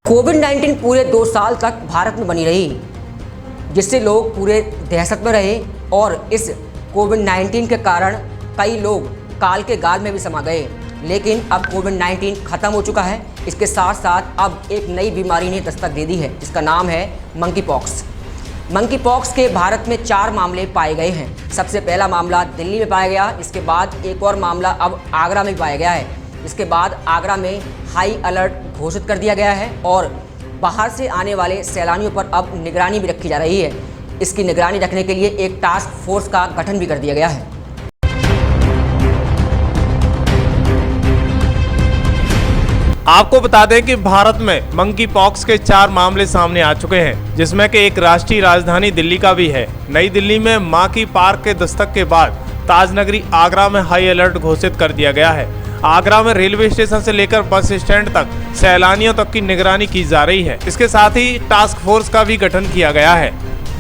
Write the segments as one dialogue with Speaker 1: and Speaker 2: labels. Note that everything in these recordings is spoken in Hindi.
Speaker 1: कोविड-19 पूरे 2 साल तक भारत में बनी रही, जिससे लोग पूरे दहशत में रहे और इस कोविड-19 के कारण कई लोग काल के गाल में भी समा गए। लेकिन अब कोविड-19 ख़त्म हो चुका है। इसके साथ साथ अब एक नई बीमारी ने दस्तक दे दी है, जिसका नाम है मंकी पॉक्स। मंकी पॉक्स के भारत में 4 मामले पाए गए हैं। सबसे पहला मामला दिल्ली में पाया गया, इसके बाद एक और मामला अब आगरा में पाया गया है। इसके बाद आगरा में हाई अलर्ट घोषित कर दिया गया है और बाहर से आने वाले सैलानियों पर अब निगरानी भी रखी जा रही है। इसकी निगरानी रखने के लिए एक टास्क फोर्स का गठन भी कर दिया गया है।
Speaker 2: आपको बता दें कि भारत में मंकी पॉक्स के 4 मामले सामने आ चुके हैं, जिसमें कि एक राष्ट्रीय राजधानी दिल्ली का भी है। नई दिल्ली में मां की पार्क के दस्तक के बाद ताजनगरी आगरा में हाई अलर्ट घोषित कर दिया गया है। आगरा में रेलवे स्टेशन से लेकर बस स्टैंड तक सैलानियों तक की निगरानी की जा रही है। इसके साथ ही टास्क फोर्स का भी गठन किया गया है।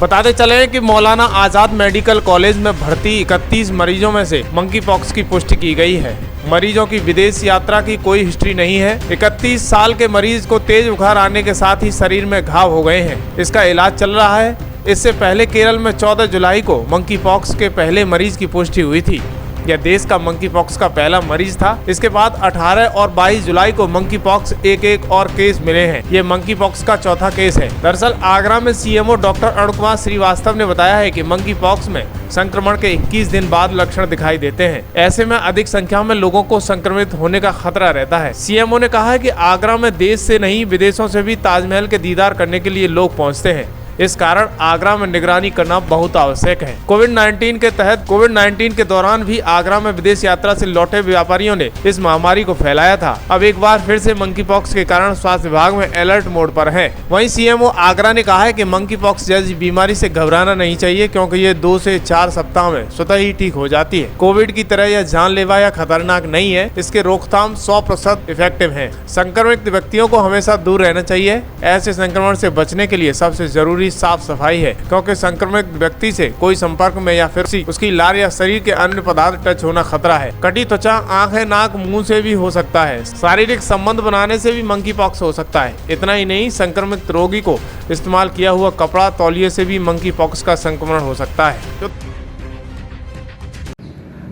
Speaker 2: बताते चले कि मौलाना आजाद मेडिकल कॉलेज में भर्ती 31 मरीजों में से मंकी पॉक्स की पुष्टि की गई है। मरीजों की विदेश यात्रा की कोई हिस्ट्री नहीं है। 31 साल के मरीज को तेज बुखार आने के साथ ही शरीर में घाव हो गए हैं। इसका इलाज चल रहा है। इससे पहले केरल में 14 जुलाई को मंकी पॉक्स के पहले मरीज की पुष्टि हुई थी। यह देश का मंकी पॉक्स का पहला मरीज था। इसके बाद 18 और 22 जुलाई को मंकी पॉक्स एक और केस मिले हैं। ये मंकी पॉक्स का चौथा केस है। दरअसल आगरा में सीएमओ डॉक्टर अरुण कुमार श्रीवास्तव ने बताया है कि मंकी पॉक्स में संक्रमण के 21 दिन बाद लक्षण दिखाई देते हैं। ऐसे में अधिक संख्या में लोगों को संक्रमित होने का खतरा रहता है। सीएमओ ने कहा है कि आगरा में देश से नहीं विदेशों से भी ताजमहल के दीदार करने के लिए लोग पहुँचते हैं। इस कारण आगरा में निगरानी करना बहुत आवश्यक है। कोविड-19 के दौरान भी आगरा में विदेश यात्रा से लौटे व्यापारियों ने इस महामारी को फैलाया था। अब एक बार फिर से मंकी पॉक्स के कारण स्वास्थ्य विभाग में अलर्ट मोड पर है। वहीं सीएमओ आगरा ने कहा है कि मंकी पॉक्स जैसी बीमारी से घबराना नहीं चाहिए, क्योंकि ये 2 से 4 सप्ताह में स्वतः ही ठीक हो जाती है। कोविड की तरह यह जानलेवा या खतरनाक नहीं है। इसके रोकथाम 100% इफेक्टिव है। संक्रमित व्यक्तियों को हमेशा दूर रहना चाहिए। ऐसे संक्रमण से बचने के लिए सबसे जरूरी साफ सफाई है, क्योंकि संक्रमित व्यक्ति से कोई संपर्क में या फिर उसकी लार या शरीर के अन्य पदार्थ टच होना खतरा है। कटी त्वचा आंखें, नाक, मुंह से भी हो सकता है। शारीरिक संबंध बनाने से भी मंकी पॉक्स हो सकता है। इतना ही नहीं, संक्रमित रोगी को इस्तेमाल किया हुआ कपड़ा, तौलिए से भी मंकी पॉक्स का संक्रमण हो सकता है।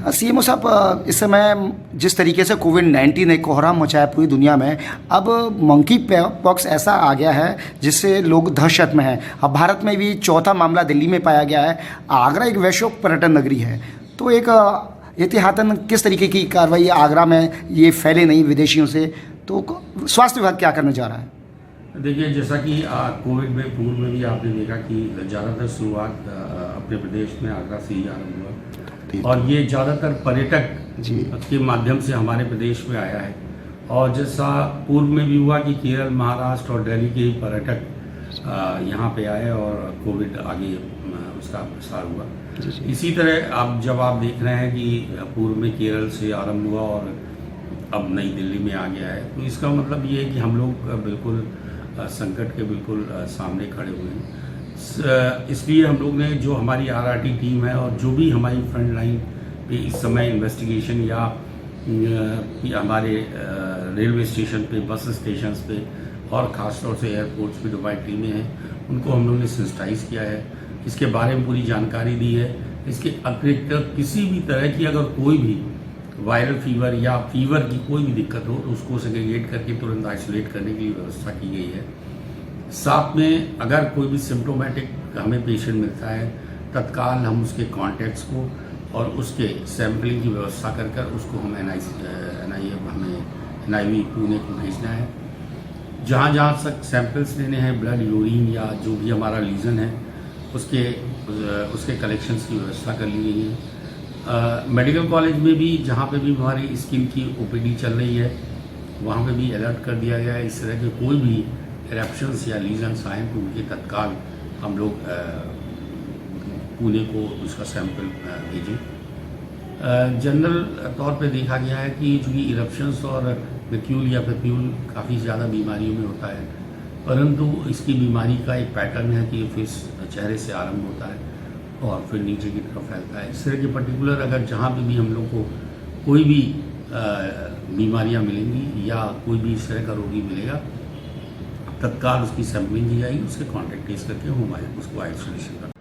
Speaker 3: सीएमओ साहब, इस समय जिस तरीके से कोविड-19 ने कोहराम मचाया पूरी दुनिया में, अब मंकी पॉक्स ऐसा आ गया है जिससे लोग दहशत में हैं। अब भारत में भी चौथा मामला दिल्ली में पाया गया है। आगरा एक वैश्विक पर्यटन नगरी है, तो एक एहतियातन किस तरीके की कार्रवाई आगरा में ये फैले नहीं विदेशियों से, तो स्वास्थ्य विभाग क्या करने जा रहा है?
Speaker 4: देखिए, जैसा कि कोविड में पूर्व में भी आपने देखा कि ज़्यादातर शुरुआत अपने प्रदेश में आगरा से ही आरम्भ हुआ और ये ज़्यादातर पर्यटक के माध्यम से हमारे प्रदेश में आया है। और जैसा पूर्व में भी हुआ कि केरल, महाराष्ट्र और दिल्ली के ही पर्यटक यहाँ पे आए और कोविड आगे उसका प्रसार हुआ। इसी तरह जब आप देख रहे हैं कि पूर्व में केरल से आरंभ हुआ और अब नई दिल्ली में आ गया है, तो इसका मतलब ये है कि हम लोग बिल्कुल संकट के बिल्कुल सामने खड़े हुए हैं। इसलिए हम लोग ने, जो हमारी आरआरटी टीम है और जो भी हमारी फ्रंट लाइन पे इस समय इन्वेस्टिगेशन या हमारे रेलवे स्टेशन पे, बस स्टेशन पे और ख़ासतौर से एयरपोर्ट्स पे जो हमारी टीमें हैं, उनको हम लोग ने सेंसिटाइज किया है। इसके बारे में पूरी जानकारी दी है। इसके अतिरिक्त किसी भी तरह की अगर कोई भी वायरल फीवर या फीवर की कोई भी दिक्कत हो तो उसको सेग्रीगेट करके तुरंत आइसोलेट करने की व्यवस्था की गई है। साथ में अगर कोई भी सिम्टोमेटिक हमें पेशेंट मिलता है, तत्काल हम उसके कॉन्टैक्ट्स को और उसके सैम्पलिंग की व्यवस्था कर उसको हम NIV पुणे को भेजना है। जहाँ तक सैंपल्स लेने हैं, ब्लड, यूरिन या जो भी हमारा लीजन है, उसके कलेक्शंस की व्यवस्था कर ली गई है। मेडिकल कॉलेज में भी, जहाँ पे भी हमारी स्किन की OPD चल रही है, वहाँ पे भी अलर्ट कर दिया गया है। इस तरह के कोई भी एरप्शंस या लीजन्स आए तो उनके तत्काल हम लोग पुणे को उसका सैंपल भेजें। जनरल तौर पे देखा गया है कि चूँकि इरप्शंस और मैक्यूल या पेप्यूल काफ़ी ज़्यादा बीमारियों में होता है, परंतु इसकी बीमारी का एक पैटर्न है कि फेस चेहरे से आरंभ होता है और फिर नीचे की तरफ फैलता है। इस तरह के पर्टिकुलर अगर जहाँ पे भी हम लोग को कोई भी बीमारियां मिलेंगी या कोई भी इस तरह का रोगी मिलेगा, तत्काल उसकी सैंपलिंग की जाएगी, उसके कॉन्टैक्ट ट्रेस करके होम उसको आइसोलेशन कर